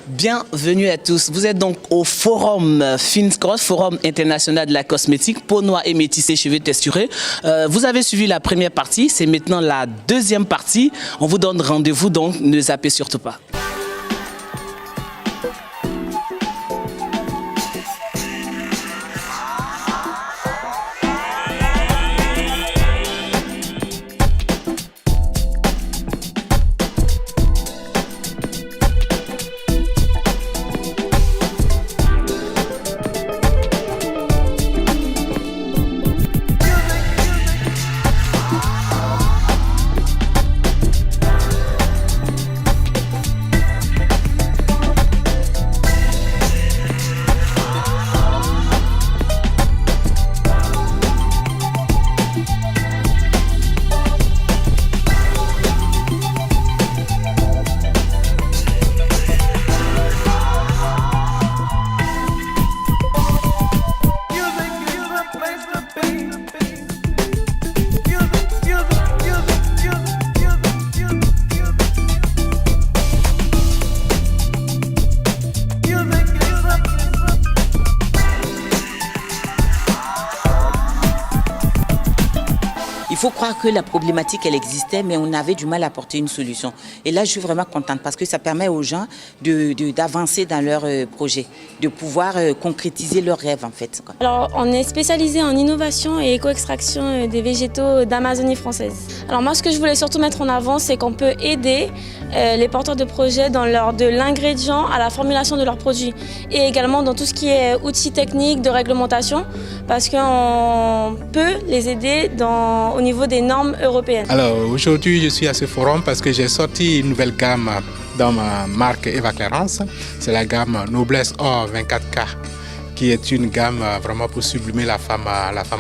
Bienvenue à tous. Vous êtes donc au Forum FinScross, Forum international de la cosmétique, peau noire et métissée, cheveux texturés. Vous avez suivi la première partie, c'est maintenant la deuxième partie. On vous donne rendez-vous, donc ne zappez surtout pas. Il faut croire que la problématique, elle existait, mais on avait du mal à apporter une solution. Et là, je suis vraiment contente parce que ça permet aux gens d'avancer dans leur projet, de pouvoir concrétiser leurs rêves, en fait. Alors, on est spécialisé en innovation et éco-extraction des végétaux d'Amazonie française. Alors moi, ce que je voulais surtout mettre en avant, c'est qu'on peut aider les porteurs de projets de l'ingrédient à la formulation de leurs produits et également dans tout ce qui est outils techniques de réglementation parce qu'on peut les aider au niveau des normes européennes. Alors aujourd'hui, je suis à ce forum parce que j'ai sorti une nouvelle gamme dans ma marque Eva Clarence. C'est la gamme Noblesse Or 24K qui est une gamme vraiment pour sublimer la femme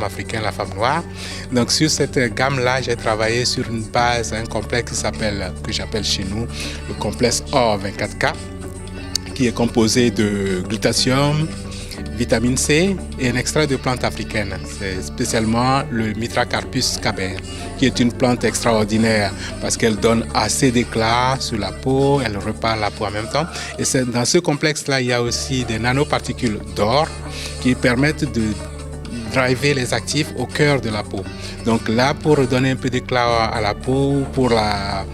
africaine, la femme noire. Donc sur cette gamme-là, j'ai travaillé sur une base, un complexe que j'appelle chez nous le complexe Or 24K, qui est composé de glutathium, vitamine C et un extrait de plantes africaines. C'est spécialement le Mitracarpus caber, qui est une plante extraordinaire parce qu'elle donne assez d'éclat sur la peau, elle repart la peau en même temps. Et dans ce complexe-là, il y a aussi des nanoparticules d'or qui permettent de driver les actifs au cœur de la peau. Donc là, pour redonner un peu d'éclat à la peau, pour la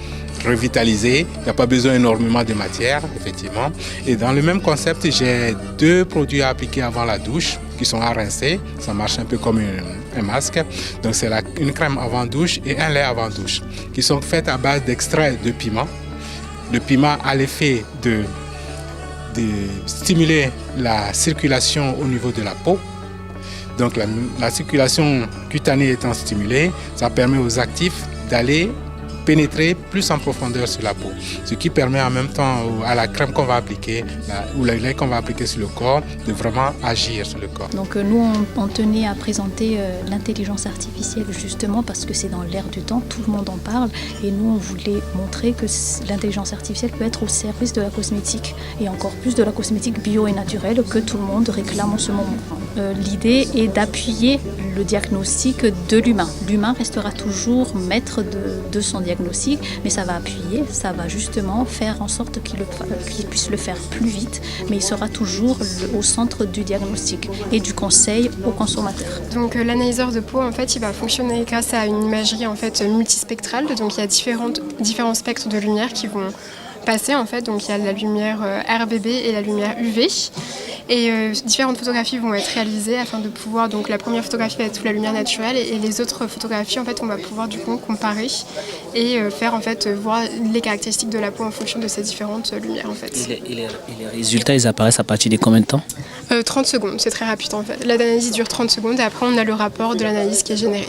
revitaliser, il n'y a pas besoin énormément de matière, effectivement. Et dans le même concept, j'ai deux produits à appliquer avant la douche qui sont à rincer. Ça marche un peu comme un masque. Donc c'est une crème avant douche et un lait avant douche qui sont faits à base d'extrait de piment. Le piment a l'effet de stimuler la circulation au niveau de la peau. Donc la circulation cutanée étant stimulée, ça permet aux actifs d'aller pénétrer plus en profondeur sur la peau, ce qui permet en même temps à la crème qu'on va appliquer ou le lait qu'on va appliquer sur le corps de vraiment agir sur le corps. Donc nous on tenait à présenter l'intelligence artificielle justement parce que c'est dans l'air du temps, tout le monde en parle et nous on voulait montrer que l'intelligence artificielle peut être au service de la cosmétique et encore plus de la cosmétique bio et naturelle que tout le monde réclame en ce moment. L'idée est d'appuyer le diagnostic de l'humain. L'humain restera toujours maître de son diagnostic, mais ça va appuyer, ça va justement faire en sorte qu'il puisse le faire plus vite, mais il sera toujours au centre du diagnostic et du conseil aux consommateurs. Donc l'analyseur de peau, en fait, il va fonctionner grâce à une imagerie en fait multispectrale. Donc il y a différents spectres de lumière qui vont passer en fait. Donc il y a la lumière RBB et la lumière UV. Et différentes photographies vont être réalisées afin de pouvoir, donc la première photographie va être sous la lumière naturelle et les autres photographies en fait on va pouvoir du coup comparer et faire en fait voir les caractéristiques de la peau en fonction de ces différentes lumières en fait. Et les résultats ils apparaissent à partir de combien de temps? 30 secondes, c'est très rapide en fait. L'analyse dure 30 secondes et après on a le rapport de l'analyse qui est généré.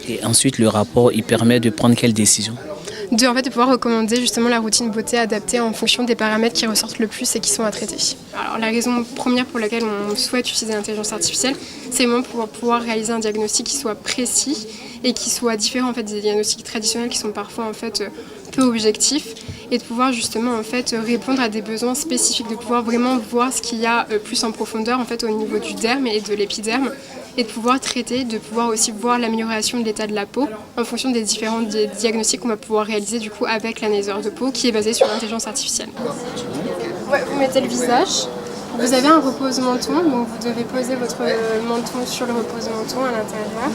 Et ensuite le rapport il permet de prendre quelle décision? De pouvoir recommander justement la routine beauté adaptée en fonction des paramètres qui ressortent le plus et qui sont à traiter. Alors la raison première pour laquelle on souhaite utiliser l'intelligence artificielle, c'est vraiment pour pouvoir réaliser un diagnostic qui soit précis et qui soit différent en fait des diagnostics traditionnels qui sont parfois en fait peu objectifs et de pouvoir justement en fait répondre à des besoins spécifiques, de pouvoir vraiment voir ce qu'il y a plus en profondeur en fait au niveau du derme et de l'épiderme et de pouvoir traiter, de pouvoir aussi voir l'amélioration de l'état de la peau en fonction des différents diagnostics qu'on va pouvoir réaliser du coup avec l'analyseur de peau qui est basé sur l'intelligence artificielle. Ouais, vous mettez le visage. Vous avez un repose-menton, donc vous devez poser votre menton sur le repose-menton à l'intérieur.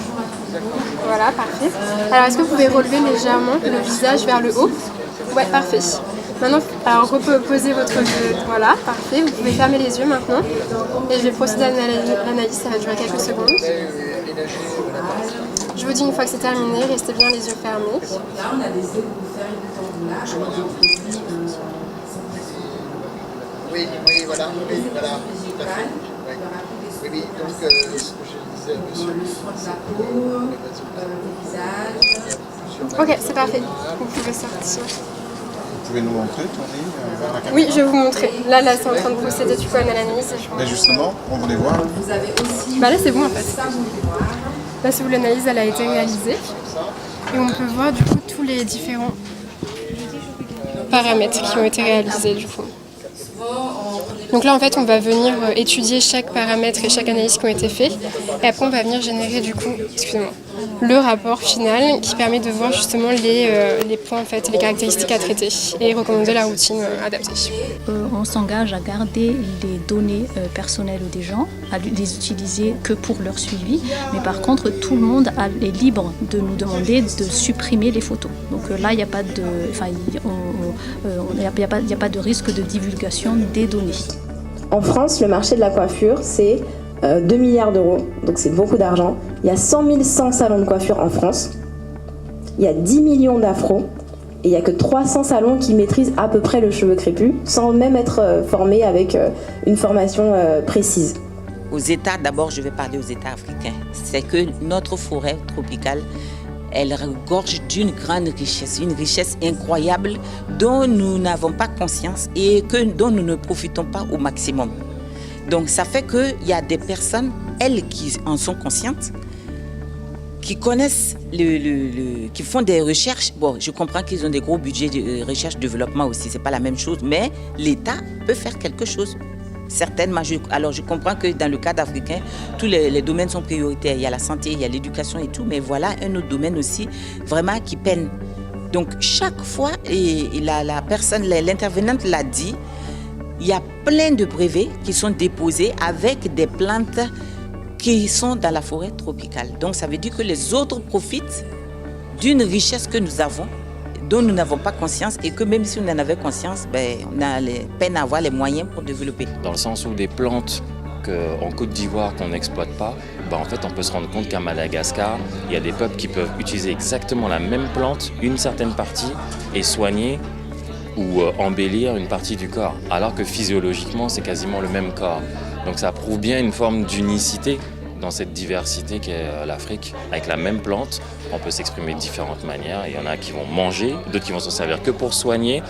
Voilà, parfait. Alors, est-ce que vous pouvez relever légèrement le visage vers le haut? Ouais, parfait. Maintenant, alors reposez votre... Voilà, parfait. Vous pouvez fermer les yeux maintenant. Et je vais procéder à l'analyse, ça va durer quelques secondes. Je vous dis une fois que c'est terminé, restez bien les yeux fermés. Oui, voilà, tout à fait. Oui, donc ce que je disais à monsieur, Ok, c'est parfait. Vous pouvez sortir. Vous pouvez nous montrer, tourner vers la caméra? Oui, je vais vous montrer. Là, c'est en train de procéder du coup à l'analyse. Mais justement, on voulait voir. Bah là, c'est bon en fait. Là, si vous l'analyse, elle a été réalisée. Et on peut voir du coup tous les différents paramètres qui ont été réalisés du coup. Donc là, en fait, on va venir étudier chaque paramètre et chaque analyse qui ont été faits. Et après, on va venir générer du coup, le rapport final qui permet de voir justement les points, en fait, les caractéristiques à traiter et recommander la routine adaptée. On s'engage à garder les données personnelles des gens, à les utiliser que pour leur suivi. Mais par contre, tout le monde est libre de nous demander de supprimer les photos. Donc là, il n'y a pas de, il n'y a pas de risque de divulgation des données. En France, le marché de la coiffure, c'est 2 milliards d'euros, donc c'est beaucoup d'argent. Il y a 100 100 salons de coiffure en France. Il y a 10 millions d'afros. Et il n'y a que 300 salons qui maîtrisent à peu près le cheveu crépus, sans même être formés avec une formation précise. Aux États, d'abord, je vais parler aux États africains. C'est que notre forêt tropicale, elle regorge d'une grande richesse, une richesse incroyable dont nous n'avons pas conscience et dont nous ne profitons pas au maximum. Donc ça fait qu'il y a des personnes, elles qui en sont conscientes, qui connaissent, qui font des recherches. Bon, je comprends qu'ils ont des gros budgets de recherche-développement aussi, c'est pas la même chose, mais l'État peut faire quelque chose. Certainement, alors je comprends que dans le cadre africain, tous les domaines sont prioritaires. Il y a la santé, il y a l'éducation et tout, mais voilà un autre domaine aussi vraiment qui peine. Donc chaque fois, et la personne, l'intervenante l'a dit, il y a plein de brevets qui sont déposés avec des plantes qui sont dans la forêt tropicale. Donc ça veut dire que les autres profitent d'une richesse que nous avons, dont nous n'avons pas conscience, et que même si on en avait conscience, on a peine à avoir les moyens pour développer. Dans le sens où des plantes en Côte d'Ivoire qu'on n'exploite pas, en fait on peut se rendre compte qu'à Madagascar, il y a des peuples qui peuvent utiliser exactement la même plante, une certaine partie, et soigner ou embellir une partie du corps, alors que physiologiquement c'est quasiment le même corps. Donc ça prouve bien une forme d'unicité dans cette diversité qu'est l'Afrique. Avec la même plante, on peut s'exprimer de différentes manières. Il y en a qui vont manger, d'autres qui vont s'en servir que pour soigner.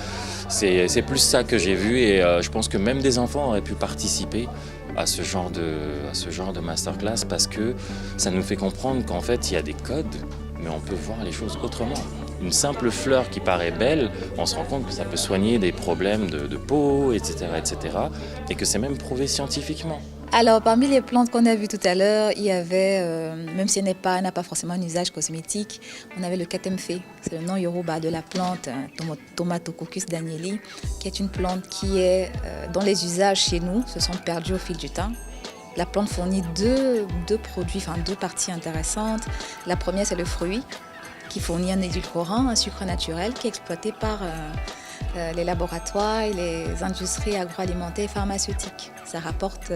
C'est plus ça que j'ai vu, et je pense que même des enfants auraient pu participer à ce genre de masterclass, parce que ça nous fait comprendre qu'en fait il y a des codes, mais on peut voir les choses autrement. Une simple fleur qui paraît belle, on se rend compte que ça peut soigner des problèmes de peau, etc., et que c'est même prouvé scientifiquement. Alors, parmi les plantes qu'on a vues tout à l'heure, il y avait, même si elle n'a pas forcément un usage cosmétique, on avait le katemfe, c'est le nom yoruba de la plante Tomatococcus danieli, qui est une plante dont les usages chez nous se sont perdus au fil du temps. La plante fournit deux parties intéressantes. La première, c'est le fruit, qui fournit un édulcorant, un sucre naturel, qui est exploité par les laboratoires et les industries agroalimentaires et pharmaceutiques. Ça rapporte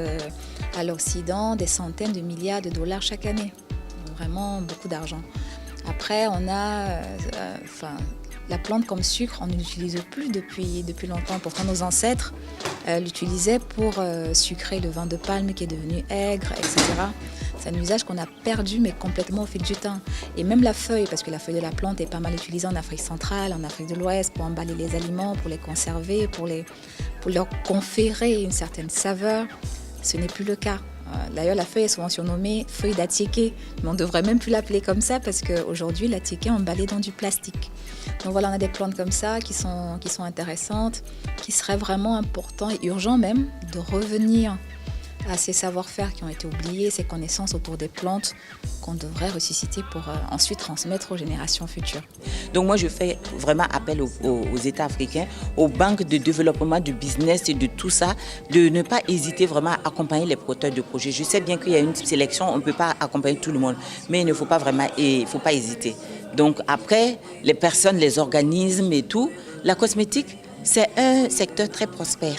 à l'Occident des centaines de milliards de dollars chaque année. Vraiment beaucoup d'argent. Après, on a la plante comme sucre, on ne l'utilise plus depuis longtemps. Pourtant, nos ancêtres l'utilisaient pour sucrer le vin de palme qui est devenu aigre, etc. C'est un usage qu'on a perdu, mais complètement au fil du temps. Et même la feuille, parce que la feuille de la plante est pas mal utilisée en Afrique centrale, en Afrique de l'Ouest, pour emballer les aliments, pour les conserver, pour leur conférer une certaine saveur. Ce n'est plus le cas. D'ailleurs, la feuille est souvent surnommée feuille d'atiéké, mais on ne devrait même plus l'appeler comme ça, parce qu'aujourd'hui, l'atiéké est emballé dans du plastique. Donc voilà, on a des plantes comme ça qui sont intéressantes, qui serait vraiment important et urgent même de revenir à ces savoir-faire qui ont été oubliés, ces connaissances autour des plantes qu'on devrait ressusciter pour ensuite transmettre aux générations futures. Donc moi, je fais vraiment appel aux États africains, aux banques de développement du business et de tout ça, de ne pas hésiter vraiment à accompagner les porteurs de projets. Je sais bien qu'il y a une sélection, on ne peut pas accompagner tout le monde, mais il ne faut pas vraiment, il faut pas hésiter. Donc après, les personnes, les organismes et tout, la cosmétique, c'est un secteur très prospère,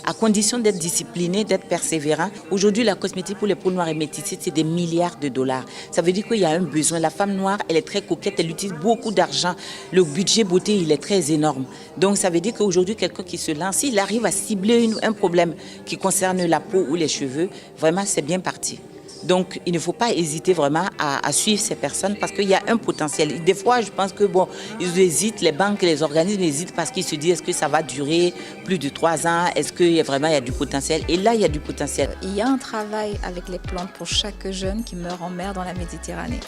à condition d'être discipliné, d'être persévérant. Aujourd'hui, la cosmétique pour les peaux noires et métissées, c'est des milliards de dollars. Ça veut dire qu'il y a un besoin. La femme noire, elle est très coquette, elle utilise beaucoup d'argent. Le budget beauté, il est très énorme. Donc, ça veut dire qu'aujourd'hui, quelqu'un qui se lance, il arrive à cibler un problème qui concerne la peau ou les cheveux, vraiment, c'est bien parti. Donc, il ne faut pas hésiter vraiment à suivre ces personnes parce qu'il y a un potentiel. Des fois, je pense que bon, ils hésitent, les banques, les organismes hésitent parce qu'ils se disent est-ce que ça va durer plus de 3 ans, est-ce qu'il y a vraiment il y a du potentiel. Et là, il y a du potentiel. Il y a un travail avec les plantes pour chaque jeune qui meurt en mer dans la Méditerranée.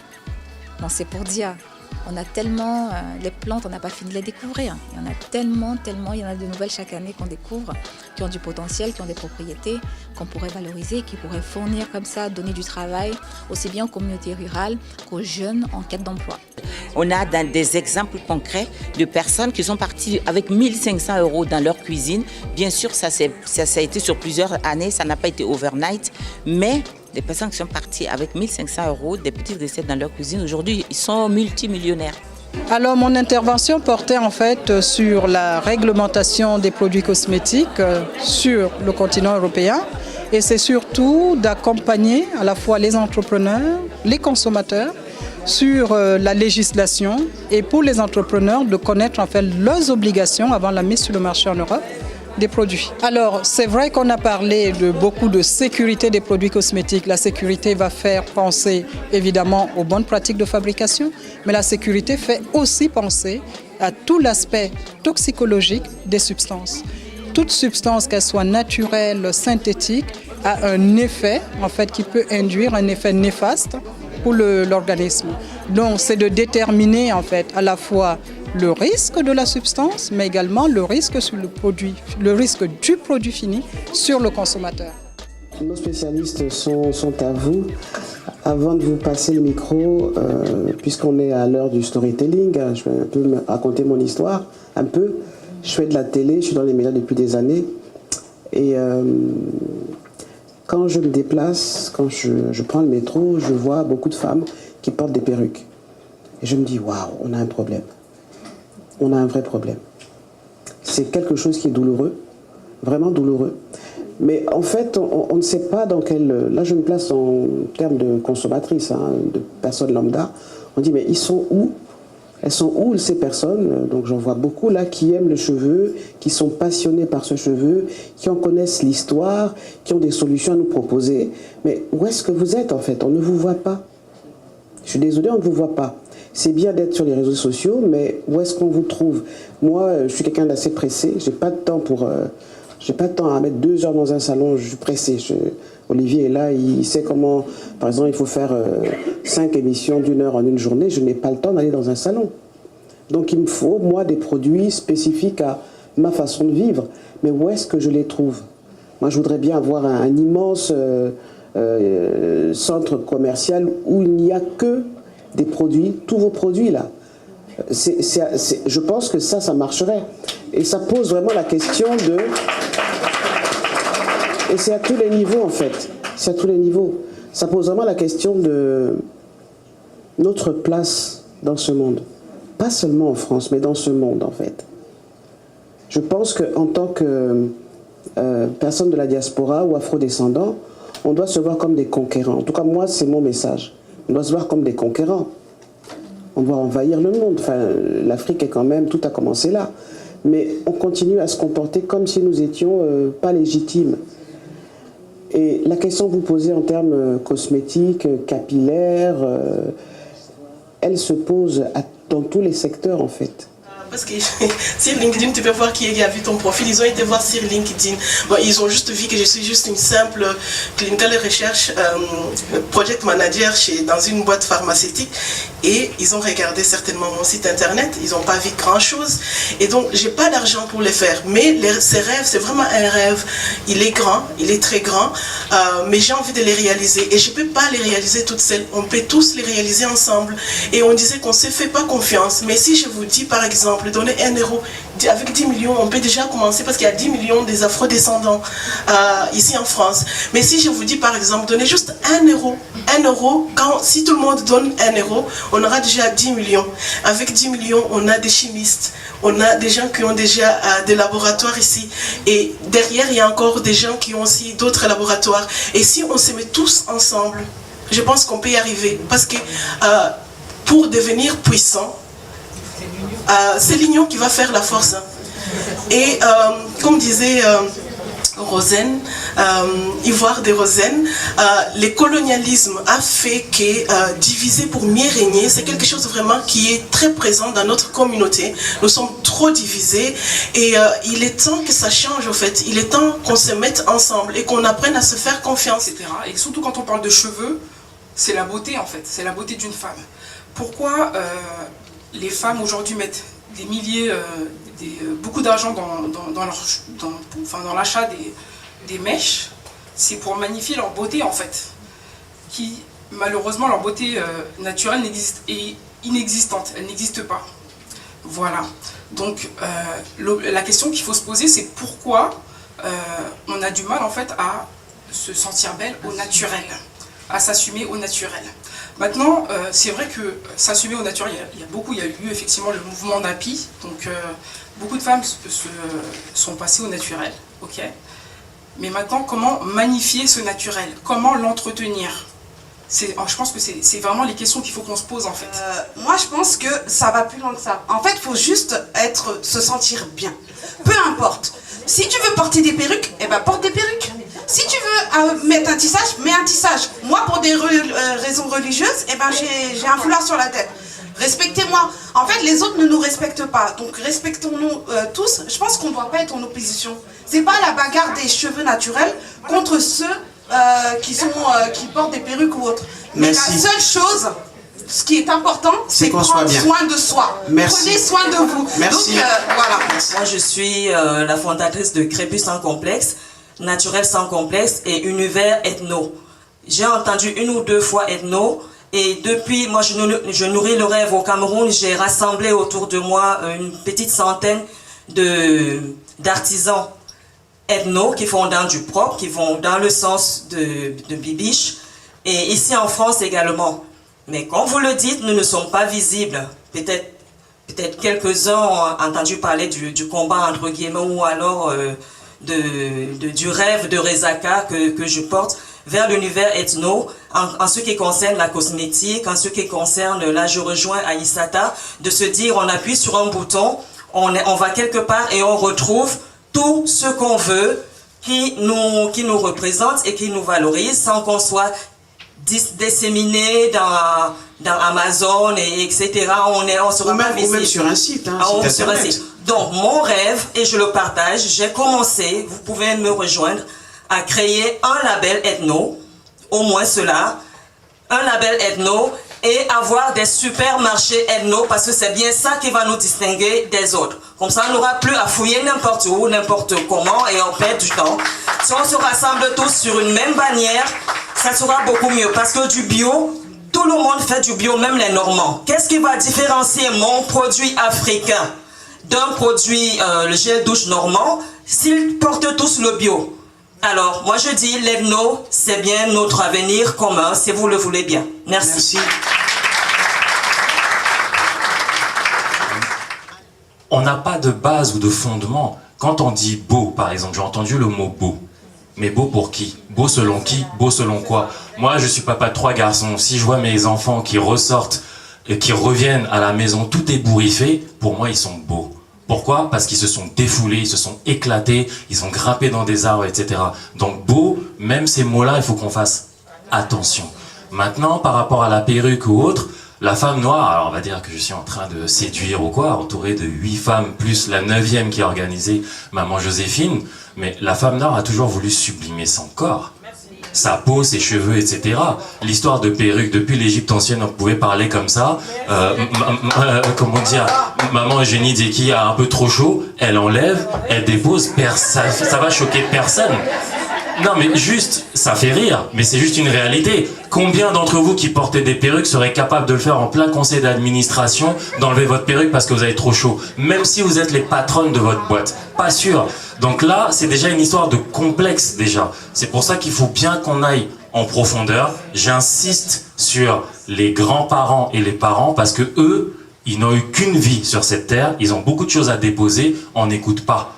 Bon, c'est pour dire, on a tellement, les plantes, on n'a pas fini de les découvrir. Il y en a tellement, il y en a de nouvelles chaque année qu'on découvre, qui ont du potentiel, qui ont des propriétés, qu'on pourrait valoriser, qui pourraient fournir comme ça, donner du travail, aussi bien aux communautés rurales qu'aux jeunes en quête d'emploi. On a des exemples concrets de personnes qui sont parties avec 1 500 € dans leur cuisine. Bien sûr, ça a été sur plusieurs années, ça n'a pas été overnight, mais des personnes qui sont parties avec 1 500 €, des petites recettes dans leur cuisine, aujourd'hui, ils sont multimillionnaires. Alors, mon intervention portait en fait sur la réglementation des produits cosmétiques sur le continent européen. Et c'est surtout d'accompagner à la fois les entrepreneurs, les consommateurs, sur la législation et pour les entrepreneurs de connaître en fait leurs obligations avant la mise sur le marché en Europe des produits. Alors, c'est vrai qu'on a parlé de beaucoup de sécurité des produits cosmétiques. La sécurité va faire penser évidemment aux bonnes pratiques de fabrication, mais la sécurité fait aussi penser à tout l'aspect toxicologique des substances. Toute substance, qu'elle soit naturelle, synthétique, a un effet en fait qui peut induire un effet néfaste pour l'organisme. Donc, c'est de déterminer en fait à la fois le risque de la substance, mais également le risque sur le produit, le risque du produit fini sur le consommateur. Nos spécialistes sont à vous. Avant de vous passer le micro, puisqu'on est à l'heure du storytelling, je vais un peu me raconter mon histoire, un peu. Je fais de la télé, je suis dans les médias depuis des années. Et quand je me déplace, quand je prends le métro, je vois beaucoup de femmes qui portent des perruques. Et je me dis, waouh, on a un problème. On a un vrai problème. C'est quelque chose qui est douloureux, vraiment douloureux. Mais en fait, on ne sait pas dans quel... Là, je me place en termes de consommatrice, hein, de personnes lambda. On dit, mais ils sont où? Elles sont où ces personnes? Donc j'en vois beaucoup là qui aiment le cheveu, qui sont passionnés par ce cheveu, qui en connaissent l'histoire, qui ont des solutions à nous proposer. Mais où est-ce que vous êtes en fait? On ne vous voit pas. Je suis désolée, on ne vous voit pas. C'est bien d'être sur les réseaux sociaux, mais où est-ce qu'on vous trouve? Moi, je suis quelqu'un d'assez pressé. J'ai pas de temps pour... j'ai pas de temps à mettre 2 heures dans un salon. Je suis pressé. Olivier est là, il sait comment... Par exemple, il faut faire 5 émissions d'1 heure en une journée. Je n'ai pas le temps d'aller dans un salon. Donc, il me faut, moi, des produits spécifiques à ma façon de vivre. Mais où est-ce que je les trouve? Moi, je voudrais bien avoir un immense centre commercial où il n'y a que des produits, tous vos produits là. Je pense que ça marcherait. Et ça pose vraiment la question de... Et c'est à tous les niveaux en fait. C'est à tous les niveaux. Ça pose vraiment la question de notre place dans ce monde. Pas seulement en France, mais dans ce monde en fait. Je pense qu'en tant que personne de la diaspora ou afro-descendant, on doit se voir comme des conquérants. En tout cas, moi, c'est mon message. On doit se voir comme des conquérants. On doit envahir le monde. Enfin, l'Afrique est quand même, tout a commencé là. Mais on continue à se comporter comme si nous étions pas légitimes. Et la question que vous posez en termes cosmétiques, capillaires, elle se pose dans tous les secteurs en fait. Parce que sur LinkedIn, tu peux voir qui a vu ton profil. Ils ont été voir sur LinkedIn. Bon, ils ont juste vu que je suis juste une simple clinical research project manager dans une boîte pharmaceutique. Et ils ont regardé certainement mon site internet. Ils n'ont pas vu grand-chose. Et donc, j'ai pas d'argent pour les faire. Mais ces rêves, c'est vraiment un rêve. Il est grand, il est très grand. Mais j'ai envie de les réaliser. Et je ne peux pas les réaliser toute seule. On peut tous les réaliser ensemble. Et on disait qu'on ne se fait pas confiance. Mais si je vous dis, par exemple, donner 1 euro, avec 10 millions, on peut déjà commencer parce qu'il y a 10 millions des afro-descendants ici en France. Mais si je vous dis, par exemple, donner juste 1 euro, si tout le monde donne 1 euro, on aura déjà 10 millions. Avec 10 millions, on a des chimistes, on a des gens qui ont déjà des laboratoires ici. Et derrière, il y a encore des gens qui ont aussi d'autres laboratoires. Et si on se met tous ensemble, je pense qu'on peut y arriver. Parce que pour devenir puissant, c'est l'union qui va faire la force. Et comme disait Rosen, Ivoire de Rosen, le colonialisme a fait que diviser pour mieux régner, c'est quelque chose vraiment qui est très présent dans notre communauté. Nous sommes trop divisés et il est temps que ça change en fait. Il est temps qu'on se mette ensemble et qu'on apprenne à se faire confiance. Etc. Et surtout quand on parle de cheveux, c'est la beauté en fait, c'est la beauté d'une femme. Pourquoi les femmes aujourd'hui mettent des milliers, beaucoup d'argent dans l'achat des mèches? C'est pour magnifier leur beauté en fait, qui malheureusement leur beauté naturelle est inexistante, elle n'existe pas. Voilà, donc la question qu'il faut se poser, c'est pourquoi on a du mal en fait à se sentir belle au naturel, à s'assumer au naturel. Maintenant, c'est vrai que s'assumer au naturel, il y a eu effectivement le mouvement NAPI, donc beaucoup de femmes sont passées au naturel, ok. Mais maintenant, comment magnifier ce naturel? Comment l'entretenir? Je pense que c'est vraiment les questions qu'il faut qu'on se pose en fait. Moi je pense que ça va plus loin que ça. En fait, il faut juste se sentir bien. Peu importe. Si tu veux porter des perruques, eh ben porte des perruques. Si tu veux mettre un tissage, mets un tissage. Moi, pour des raisons religieuses, eh ben j'ai un foulard sur la tête. Respectez-moi. En fait, les autres ne nous respectent pas. Donc, respectons-nous tous. Je pense qu'on ne doit pas être en opposition. C'est pas la bagarre des cheveux naturels contre ceux qui portent des perruques ou autres. Mais la seule chose, ce qui est important, c'est prendre soin de soi. Merci. Prenez soin de vous. Merci. Donc, voilà. Moi, je suis la fondatrice de Crépus sans complexe, Naturel sans complexe et Univers Ethno. J'ai entendu 1 ou 2 fois Ethno et depuis, moi, je nourris le rêve au Cameroun. J'ai rassemblé autour de moi une petite centaine d'artisans ethno qui font dans du propre, qui vont dans le sens de Bibiche et ici en France également. Mais comme vous le dites, nous ne sommes pas visibles. Peut-être quelques-uns ont entendu parler du combat entre guillemets ou alors du rêve de Rezaka que je porte vers l'univers ethno en ce qui concerne la cosmétique, en ce qui concerne, là je rejoins Aïssata, de se dire on appuie sur un bouton, on va quelque part et on retrouve tout ce qu'on veut qui nous représente et qui nous valorise sans qu'on soit disséminé dans Amazon et etc. On sera pas visible. Ou même sur un site. Sur un site. Donc mon rêve, et je le partage, j'ai commencé, vous pouvez me rejoindre, à créer un label ethno, au moins cela, un label ethno et avoir des supermarchés ethno parce que c'est bien ça qui va nous distinguer des autres. Comme ça, on n'aura plus à fouiller n'importe où, n'importe comment et on perd du temps. Si on se rassemble tous sur une même bannière, ça sera beaucoup mieux parce que du bio, tout le monde fait du bio, même les Normands. Qu'est-ce qui va différencier mon produit africain d'un produit, le gel douche normand, s'ils portent tous le bio? Alors, moi je dis, l'ethno, c'est bien notre avenir commun, si vous le voulez bien. Merci. On n'a pas de base ou de fondement. Quand on dit beau, par exemple, j'ai entendu le mot beau. Mais beau pour qui? Beau selon qui? Beau selon quoi? Moi, je suis papa de 3 garçons. Si je vois mes enfants qui ressortent et qui reviennent à la maison tout ébouriffés, pour moi, ils sont beaux. Pourquoi? Parce qu'ils se sont défoulés, ils se sont éclatés, ils ont grimpé dans des arbres, etc. Donc beau, même ces mots-là, il faut qu'on fasse attention. Maintenant, par rapport à la perruque ou autre, La femme noire, alors on va dire que je suis en train de séduire ou quoi, entouré de 8 femmes, plus la 9e qui a organisé Maman Joséphine, mais la femme noire a toujours voulu sublimer son corps. Sa peau, ses cheveux, etc. L'histoire de perruques, depuis l'Égypte ancienne, on pouvait parler comme ça. Comment dire, maman Eugénie Deki a un peu trop chaud, elle enlève, elle dépose, ça va choquer personne. Non mais juste, ça fait rire, mais c'est juste une réalité. Combien d'entre vous qui portez des perruques seraient capables de le faire en plein conseil d'administration, d'enlever votre perruque parce que vous avez trop chaud, même si vous êtes les patronnes de votre boîte? Pas sûr. Donc là, c'est déjà une histoire de complexe déjà. C'est pour ça qu'il faut bien qu'on aille en profondeur. J'insiste sur les grands-parents et les parents parce que eux, ils n'ont eu qu'une vie sur cette terre, ils ont beaucoup de choses à déposer, on n'écoute pas.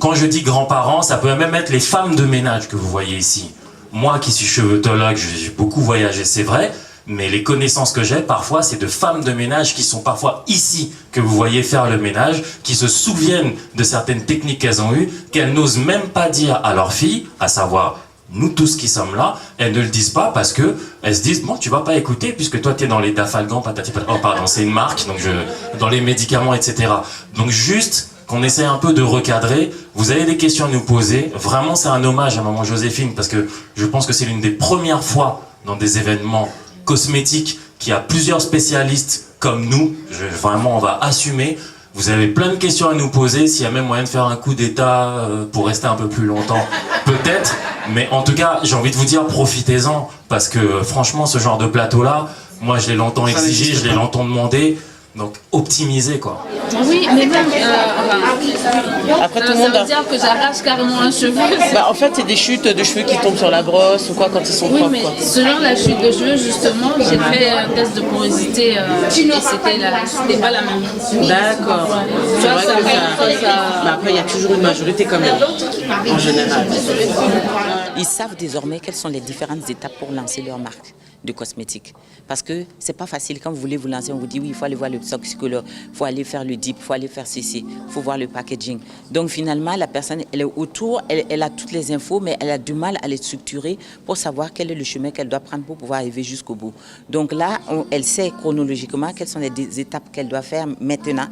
Quand je dis grands-parents, ça peut même être les femmes de ménage que vous voyez ici. Moi qui suis chevetologue, j'ai beaucoup voyagé, c'est vrai, mais les connaissances que j'ai, parfois, c'est de femmes de ménage qui sont parfois ici, que vous voyez faire le ménage, qui se souviennent de certaines techniques qu'elles ont eues, qu'elles n'osent même pas dire à leurs filles, à savoir nous tous qui sommes là, elles ne le disent pas parce que elles se disent bon, tu vas pas écouter puisque toi t'es dans les Dafalgan, patati patata. Oh pardon, c'est une marque, donc dans les médicaments, etc. Donc juste qu'on essaie un peu de recadrer. Vous avez des questions à nous poser. Vraiment, c'est un hommage à Maman Joséphine parce que je pense que c'est l'une des premières fois dans des événements cosmétiques qu'il y a plusieurs spécialistes comme nous. Vraiment, on va assumer. Vous avez plein de questions à nous poser. S'il y a même moyen de faire un coup d'état pour rester un peu plus longtemps, peut-être. Mais en tout cas, j'ai envie de vous dire, profitez-en parce que franchement, ce genre de plateau-là, moi, je l'ai longtemps exigé, je l'ai longtemps demandé. Donc, optimiser, quoi. Oui, mais même, après, tout le monde ça veut dire que j'arrache carrément un cheveu. Bah, en fait, c'est des chutes de cheveux qui tombent sur la brosse ou quoi quand ils sont propres. Oui, mais selon la chute de cheveux, justement, j'ai fait un test de porosité et c'était pas la même. D'accord. C'est vrai que ça... Mais après, il y a toujours une majorité quand même, en général. Ils savent désormais quelles sont les différentes étapes pour lancer leur marque de cosmétiques. Parce que c'est pas facile. Quand vous voulez vous lancer, on vous dit oui, il faut aller voir le toxicologue, il faut aller faire le dip, il faut aller faire ceci, il faut voir le packaging. Donc finalement, la personne, elle est autour, elle a toutes les infos, mais elle a du mal à les structurer pour savoir quel est le chemin qu'elle doit prendre pour pouvoir arriver jusqu'au bout. Donc là, elle sait chronologiquement quelles sont les étapes qu'elle doit faire maintenant.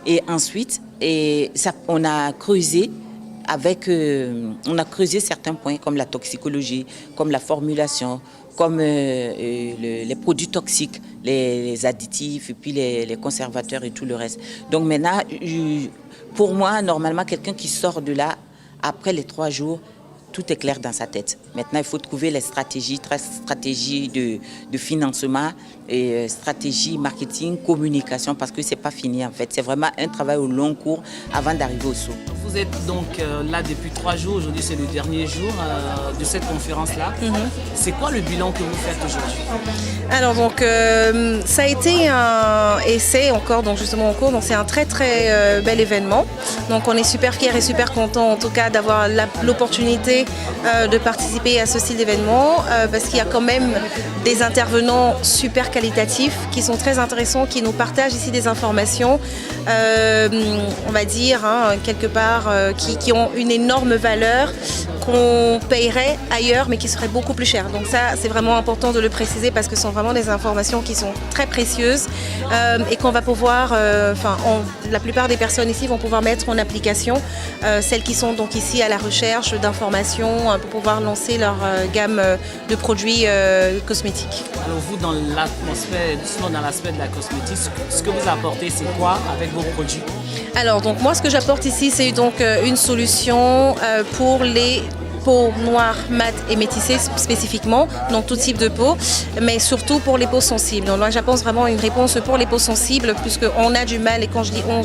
Et ensuite, on a creusé on a creusé certains points comme la toxicologie, comme la formulation, comme les produits toxiques, les additifs et puis les conservateurs et tout le reste. Donc maintenant, pour moi, normalement, quelqu'un qui sort de là, après les 3 jours, tout est clair dans sa tête. Maintenant, il faut trouver les stratégies de financement, et stratégie marketing, communication, parce que c'est pas fini en fait. C'est vraiment un travail au long cours avant d'arriver au saut. Vous êtes donc là depuis 3 jours. Aujourd'hui, c'est le dernier jour de cette conférence-là. C'est quoi le bilan que vous faites aujourd'hui? Alors donc, ça a été un essai encore, donc justement en cours. Donc c'est un très très bel événement. Donc on est super fiers et super contents en tout cas d'avoir l'opportunité de participer à ce style d'événement parce qu'il y a quand même des intervenants super qualitatifs qui sont très intéressants, qui nous partagent ici des informations, on va dire quelque part, qui ont une énorme valeur qu'on payerait ailleurs mais qui serait beaucoup plus cher. Donc ça c'est vraiment important de le préciser parce que ce sont vraiment des informations qui sont très précieuses et qu'on va pouvoir, la plupart des personnes ici vont pouvoir mettre en application, celles qui sont donc ici à la recherche d'informations pour pouvoir lancer leur gamme de produits cosmétiques. Alors vous, dans l'aspect de la cosmétique, ce que vous apportez, c'est quoi avec vos produits? Alors donc moi ce que j'apporte ici c'est donc une solution pour les peau noire, mate et métissée spécifiquement, donc tout type de peau, mais surtout pour les peaux sensibles. Donc j'apporte vraiment une réponse pour les peaux sensibles, puisqu'on a du mal, et quand je dis on,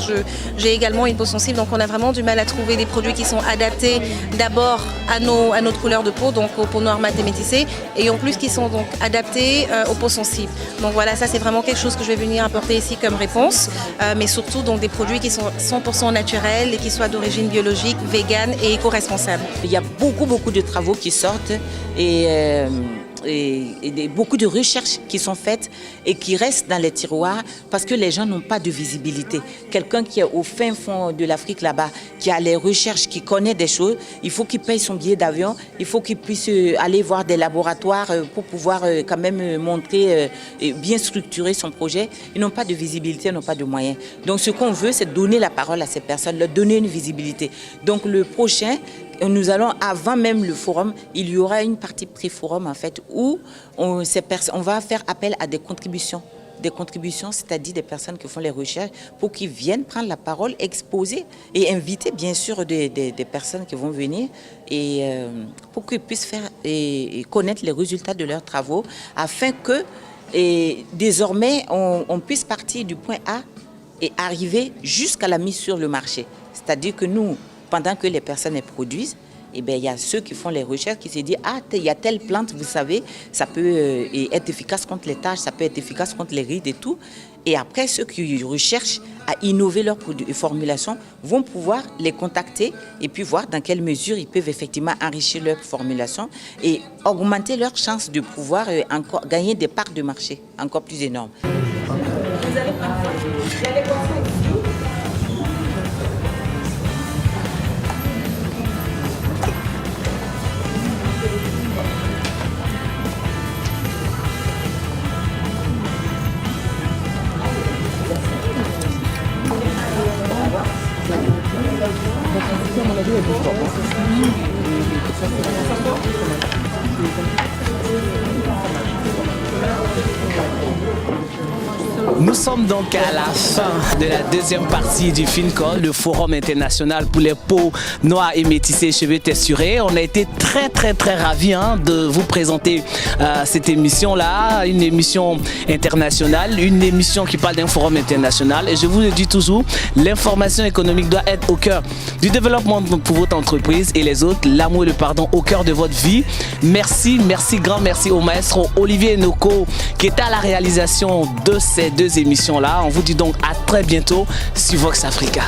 j'ai également une peau sensible, donc on a vraiment du mal à trouver des produits qui sont adaptés d'abord à notre couleur de peau, donc aux peaux noires, mate et métissées, et en plus qui sont donc adaptés aux peaux sensibles. Donc voilà, ça c'est vraiment quelque chose que je vais venir apporter ici comme réponse, mais surtout donc des produits qui sont 100% naturels et qui soient d'origine biologique, vegan et éco-responsable. Il y a beaucoup de travaux qui sortent et beaucoup de recherches qui sont faites et qui restent dans les tiroirs parce que les gens n'ont pas de visibilité. Quelqu'un qui est au fin fond de l'Afrique là-bas, qui a les recherches, qui connaît des choses, il faut qu'il paye son billet d'avion, il faut qu'il puisse aller voir des laboratoires pour pouvoir quand même montrer et bien structurer son projet. Ils n'ont pas de visibilité, ils n'ont pas de moyens. Donc ce qu'on veut, c'est donner la parole à ces personnes, leur donner une visibilité. Donc le prochain, nous allons, avant même le forum, il y aura une partie pré-forum en fait, où on va faire appel à des contributions. Des contributions, c'est-à-dire des personnes qui font les recherches pour qu'ils viennent prendre la parole, exposer et inviter bien sûr des personnes qui vont venir et pour qu'ils puissent faire et connaître les résultats de leurs travaux afin que désormais on puisse partir du point A et arriver jusqu'à la mise sur le marché. C'est-à-dire que nous, pendant que les personnes produisent, eh bien, il y a ceux qui font les recherches qui se disent « Ah, il y a telle plante, vous savez, ça peut être efficace contre les taches, ça peut être efficace contre les rides et tout. » Et après, ceux qui recherchent à innover leur formulation vont pouvoir les contacter et puis voir dans quelle mesure ils peuvent effectivement enrichir leur formulation et augmenter leurs chances de pouvoir encore gagner des parts de marché encore plus énormes. Nous sommes donc à la fin de la deuxième partie du FINCOL, le Forum international pour les peaux noires et métissées cheveux texturés. On a été très ravis de vous présenter cette émission-là, une émission internationale, une émission qui parle d'un forum international. Et je vous le dis toujours, l'information économique doit être au cœur du développement pour votre entreprise et les autres, l'amour et le pardon au cœur de votre vie. Merci, grand merci au maestro Olivier Noko qui est à la réalisation de ces deux émissions-là. On vous dit donc à très bientôt sur Vox Africa.